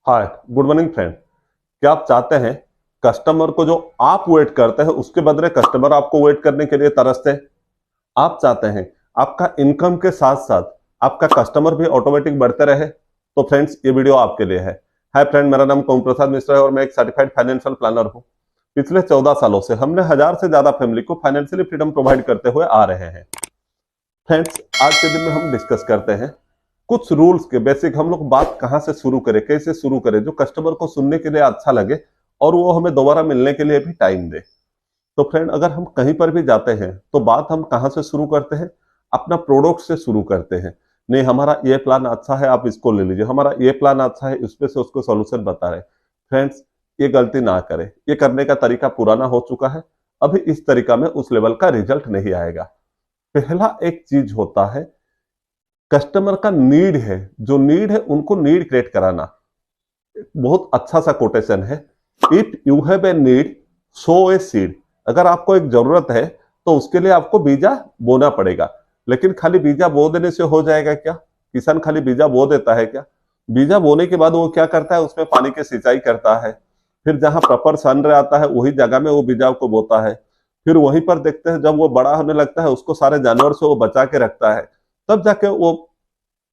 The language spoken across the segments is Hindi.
हाय, गुड मॉर्निंग फ्रेंड। क्या आप चाहते हैं कस्टमर को जो आप वेट करते हैं उसके बदले कस्टमर आपको वेट करने के लिए तरसते हैं? आप चाहते हैं आपका इनकम के साथ साथ आपका कस्टमर भी ऑटोमेटिक बढ़ते रहे? तो फ्रेंड्स, ये वीडियो आपके लिए है। हाय फ्रेंड, मेरा नाम ओम प्रसाद मिश्रा है और मैं एक सर्टिफाइड फाइनेंशियल प्लानर हूँ। पिछले 14 सालों से हमने 1000 से ज्यादा फैमिली को फाइनेंशियली फ्रीडम प्रोवाइड करते हुए आ रहे हैं। फ्रेंड्स, आज के दिन में हम डिस्कस करते हैं कुछ रूल्स के बेसिक। हम लोग बात कहां से शुरू करें, कैसे शुरू करें, जो कस्टमर को सुनने के लिए अच्छा लगे और वो हमें दोबारा मिलने के लिए भी टाइम दे। तो फ्रेंड, अगर हम कहीं पर भी जाते हैं तो बात हम कहां से शुरू करते हैं? अपना प्रोडक्ट से शुरू करते हैं। नहीं, हमारा ये प्लान अच्छा है, आप इसको ले लीजिए, हमारा ये प्लान अच्छा है, इसमें से उसको सॉल्यूशन बता रहे। फ्रेंड्स, ये गलती ना करें। ये करने का तरीका पुराना हो चुका है। अभी इस तरीका में उस लेवल का रिजल्ट नहीं आएगा। पहला एक चीज होता है, कस्टमर का नीड है, जो नीड है उनको नीड क्रिएट कराना। बहुत अच्छा सा कोटेशन है, if you have a need so a seed. अगर आपको एक जरूरत है तो उसके लिए आपको बीजा बोना पड़ेगा। लेकिन खाली बीजा बो देने से हो जाएगा क्या? किसान खाली बीजा बो देता है क्या? बीजा बोने के बाद वो क्या करता है, उसमें पानी की सिंचाई करता है। फिर जहां प्रॉपर सन आता है वही जगह में वो बीजा को बोता है। फिर वहीं पर देखते हैं जब वो बड़ा होने लगता है उसको सारे जानवर से वो बचा के रखता है। तब जाके वो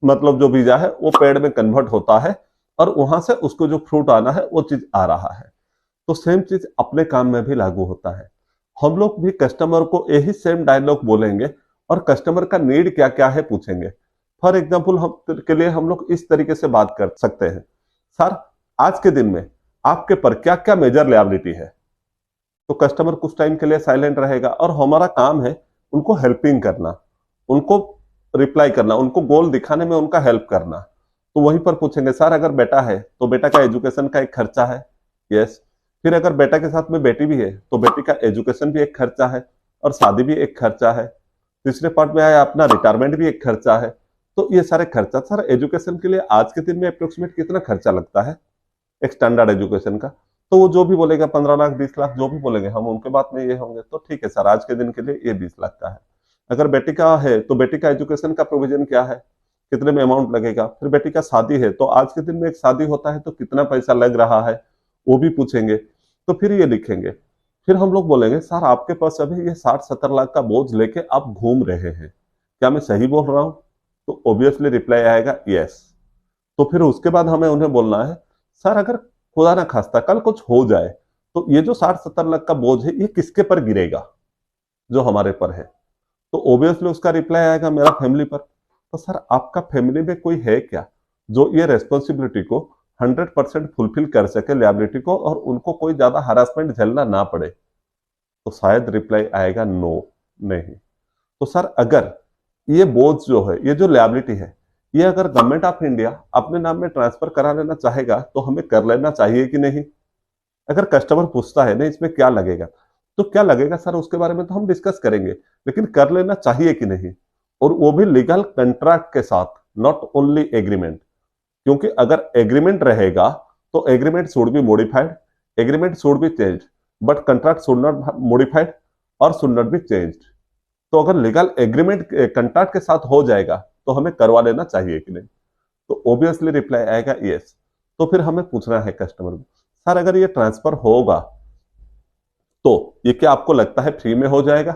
मतलब जो बीजा है वो पेड़ में कन्वर्ट होता है और वहां से उसको जो फ्रूट आना है वो चीज आ रहा है। तो सेम चीज अपने काम में भी लागू होता है। हम लोग भी कस्टमर को यही सेम डायलॉग बोलेंगे और कस्टमर का नीड क्या क्या है पूछेंगे। फॉर एग्जाम्पल हम के लिए हम लोग इस तरीके से बात कर सकते हैं, सर आज के दिन में आपके पर क्या क्या मेजर लायबिलिटी है? तो कस्टमर कुछ टाइम के लिए साइलेंट रहेगा और हमारा काम है उनको हेल्पिंग करना, उनको रिप्लाई करना, उनको गोल दिखाने में उनका हेल्प करना। तो वहीं पर पूछेंगे, सर अगर बेटा है तो बेटा का एजुकेशन का एक खर्चा है। यस। फिर अगर बेटा के साथ में बेटी भी है तो बेटी का एजुकेशन भी एक खर्चा है और शादी भी एक खर्चा है। तीसरे पार्ट में आया अपना रिटायरमेंट भी एक खर्चा है। तो ये सारे खर्चा, सर एजुकेशन के लिए आज के दिन में अप्रोक्सीमेट कितना खर्चा लगता है एक स्टैंडर्ड एजुकेशन का? तो वो जो भी बोलेगा 15 लाख 20 लाख जो भी बोलेंगे हम उनके बात में ये होंगे। तो ठीक है सर, आज के दिन के लिए ये 20 लाख का है। अगर बेटी का है तो बेटी का एजुकेशन का प्रोविजन क्या है, कितने में अमाउंट लगेगा? फिर बेटी का शादी है तो आज के दिन में एक शादी होता है तो कितना पैसा लग रहा है, वो भी पूछेंगे। तो फिर ये लिखेंगे। फिर हम लोग बोलेंगे, सर आपके पास अभी ये 60-70 लाख का बोझ लेके आप घूम रहे हैं, क्या मैं सही बोल रहा हूं? तो ऑब्वियसली रिप्लाई आएगा यस। तो फिर उसके बाद हमें उन्हें बोलना है, सर अगर खुदा ना खास्ता कल कुछ हो जाए तो ये जो 60-70 लाख का बोझ है ये किसके पर गिरेगा? जो हमारे पर है। तो ऑब्वियसली उसका रिप्लाई आएगा मेरा फैमिली पर। तो सर आपका फैमिली में कोई है क्या जो ये रेस्पॉन्सिबिलिटी को 100% फुलफिल कर सके, लायबिलिटी को, और उनको कोई ज्यादा हरासमेंट झेलना ना पड़े? तो शायद रिप्लाई आएगा नो, नहीं। तो सर अगर ये बोझ जो है, ये जो लायबिलिटी है, ये अगर गवर्नमेंट ऑफ इंडिया अपने नाम में ट्रांसफर करा लेना चाहेगा तो हमें कर लेना चाहिए कि नहीं? अगर कस्टमर पूछता है ना इसमें क्या लगेगा, तो क्या लगेगा सर उसके बारे में तो हम डिस्कस करेंगे, लेकिन कर लेना चाहिए कि नहीं? और वो भी लीगल कंट्रैक्ट के साथ, नॉट ओनली एग्रीमेंट। क्योंकि अगर एग्रीमेंट रहेगा तो agreement should be modified, agreement should be changed, but contract should not modified और शुड नॉट बी चेंज्ड। तो अगर लीगल एग्रीमेंट कंट्रैक्ट के साथ हो जाएगा तो हमें करवा लेना चाहिए कि नहीं? तो ऑब्वियसली रिप्लाई आएगा यस। तो फिर हमें पूछना है कस्टमर को, सर अगर ये ट्रांसफर होगा तो ये क्या आपको लगता है फ्री में हो जाएगा?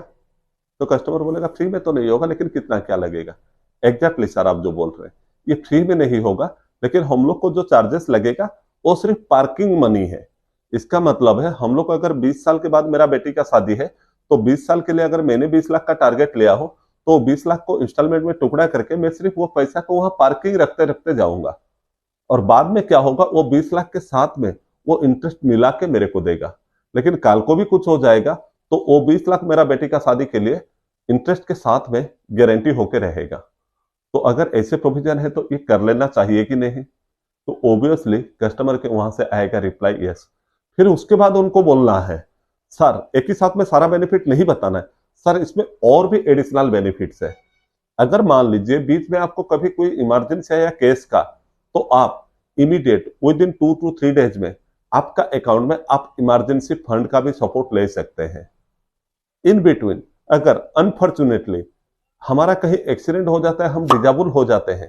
तो कस्टमर बोलेगा फ्री में तो नहीं होगा, लेकिन कितना क्या लगेगा? एग्जैक्टली सर, आप जो बोल रहे हैं ये फ्री में नहीं होगा, लेकिन हम लोग को जो चार्जेस लगेगा वो सिर्फ पार्किंग मनी है। इसका मतलब है हम लोग अगर 20 साल के बाद मेरा बेटी का शादी है तो 20 साल के लिए अगर मैंने 20 लाख का टारगेट लिया हो तो 20 लाख को इंस्टॉलमेंट में टुकड़ा करके मैं सिर्फ वो पैसा को वहां पार्किंग रखते रखते जाऊंगा। और बाद में क्या होगा, वो 20 लाख के साथ में वो इंटरेस्ट मिला के मेरे को देगा। लेकिन काल को भी कुछ हो जाएगा तो वो 20 लाख मेरा बेटी का शादी के लिए इंटरेस्ट के साथ में गारंटी होके रहेगा। तो अगर ऐसे प्रोविजन है तो ये कर लेना चाहिए कि नहीं? तो ऑब्वियसली कस्टमर के वहां से आएगा रिप्लाई यस। फिर उसके बाद उनको बोलना है, सर एक ही साथ में सारा बेनिफिट नहीं बताना है, सर इसमें और भी एडिशनल बेनिफिट्स है। अगर मान लीजिए बीच में आपको कभी कोई इमरजेंसी है या केस का, तो आप immediate with in 2 to 3 days में आपका अकाउंट में आप इमरजेंसी फंड का भी सपोर्ट ले सकते हैं। इन बिटवीन अगर अनफॉर्चुनेटली हमारा कहीं एक्सीडेंट हो जाता है, हम डिजेबल हो जाते हैं,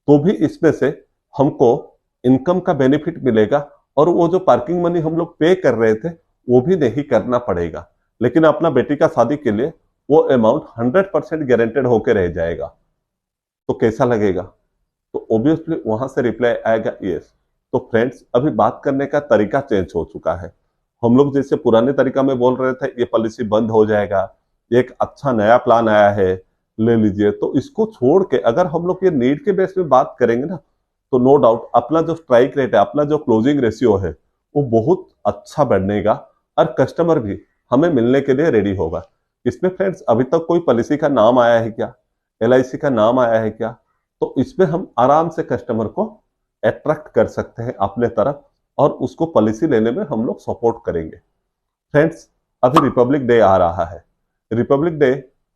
तो भी इसमें से हमको इनकम का बेनिफिट मिलेगा और वो जो पार्किंग मनी हम लोग पे कर रहे थे वो भी नहीं करना पड़ेगा, लेकिन अपना बेटी का शादी के लिए वो अमाउंट 100% गारंटेड होके रह जाएगा। तो कैसा लगेगा? तो ऑब्वियसली वहां से रिप्लाई आएगा यस। तो फ्रेंड्स, अभी बात करने का तरीका चेंज हो चुका है। हम लोग जैसे पुराने तरीका में बोल रहे थे ये पॉलिसी बंद हो जाएगा, ये एक अच्छा नया प्लान आया है, ले लीजिए, तो इसको छोड़ के अगर हम लोग ये नीड के बेस में बात करेंगे ना, तो नो डाउट अपना जो स्ट्राइक रेट है, अपना जो क्लोजिंग रेशियो है, वो बहुत अच्छा बढ़ेगा और कस्टमर भी हमें मिलने के लिए रेडी होगा। इसमें फ्रेंड्स अभी तक कोई पॉलिसी का नाम आया है क्या, LIC का नाम आया है क्या? तो इसमें हम आराम से कस्टमर को अट्रैक्ट कर सकते हैं अपने तरफ और उसको पॉलिसी लेने में हम लोग सपोर्ट करेंगे। फ्रेंड्स, अभी रिपब्लिक डे आ रहा है। रिपब्लिक डे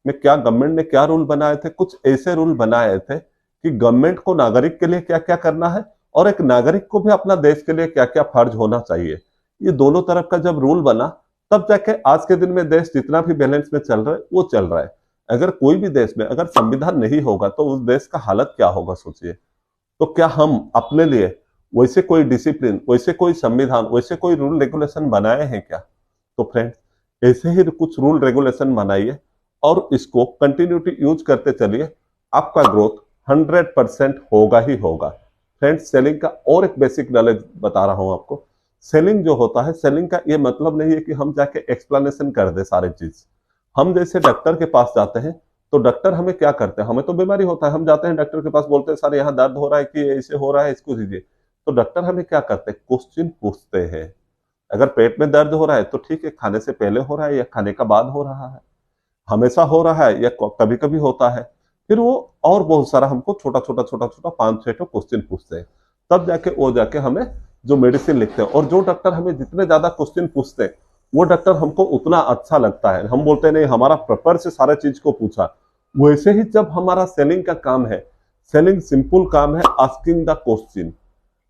में क्या गवर्नमेंट ने क्या रूल बनाए थे? कुछ ऐसे रूल बनाए थे कि गवर्नमेंट को नागरिक के लिए क्या क्या करना है और एक नागरिक को भी अपना देश के लिए क्या क्या फर्ज होना चाहिए। ये दोनों तरफ का जब रूल बना तब जाके आज के दिन में देश जितना भी बैलेंस में चल रहा है वो चल रहा है। अगर कोई भी देश में अगर संविधान नहीं होगा तो उस देश का हालत क्या होगा सोचिए। तो क्या हम अपने लिए वैसे कोई डिसिप्लिन, वैसे कोई संविधान, वैसे कोई रूल रेगुलेशन बनाए हैं क्या? तो फ्रेंड्स, ऐसे ही कुछ रूल रेगुलेशन बनाइए और इसको कंटिन्यूटी यूज करते चलिए, आपका ग्रोथ 100% होगा ही होगा। फ्रेंड्स, सेलिंग का और एक बेसिक नॉलेज बता रहा हूं आपको। सेलिंग जो होता है, सेलिंग का ये मतलब नहीं है कि हम जाके एक्सप्लेनेशन कर दे सारे चीज। हम जैसे डॉक्टर के पास जाते हैं तो डॉक्टर हमें क्या करते हैं, हमें तो बीमारी होता है, हम जाते हैं डॉक्टर के पास, बोलते हैं सर यहाँ दर्द हो रहा है कि ऐसे हो रहा है, इसको दीजिए। तो डॉक्टर हमें क्या करते हैं, क्वेश्चन पूछते हैं। अगर पेट में दर्द हो रहा है तो ठीक है, खाने से पहले हो रहा है या खाने का बाद हो रहा है, हमेशा हो रहा है या कभी कभी होता है, फिर वो और बहुत सारा हमको छोटा छोटा छोटा छोटा 5-6 क्वेश्चन पूछते हैं। तब जाके वो जाके हमें जो मेडिसिन लिखते हैं। और जो डॉक्टर हमें जितने ज्यादा क्वेश्चन पूछते हैं वो डॉक्टर हमको उतना अच्छा लगता है। हम बोलते हैं नहीं, हमारा प्रॉपर से सारा चीज को पूछा। वैसे ही जब हमारा सेलिंग का काम है, सेलिंग सिंपल काम है, आस्किंग द क्वेश्चन,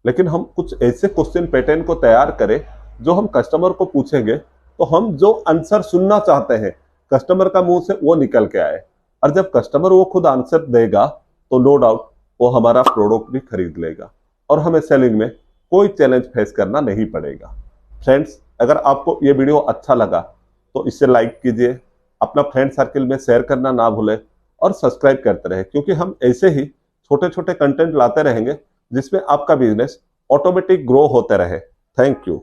लेकिन हम कुछ ऐसे क्वेश्चन पैटर्न को तैयार करें जो हम कस्टमर को पूछेंगे तो हम जो आंसर सुनना चाहते हैं कस्टमर का मुंह से वो निकल के आए। और जब कस्टमर वो खुद आंसर देगा तो नो डाउट वो हमारा प्रोडक्ट भी खरीद लेगा और हमें सेलिंग में कोई चैलेंज फेस करना नहीं पड़ेगा। फ्रेंड्स, अगर आपको ये वीडियो अच्छा लगा तो इसे लाइक कीजिए, अपना फ्रेंड सर्कल में शेयर करना ना भूलें और सब्सक्राइब करते रहे, क्योंकि हम ऐसे ही छोटे छोटे कंटेंट लाते रहेंगे जिसमें आपका बिजनेस ऑटोमेटिक ग्रो होते रहे। Thank you.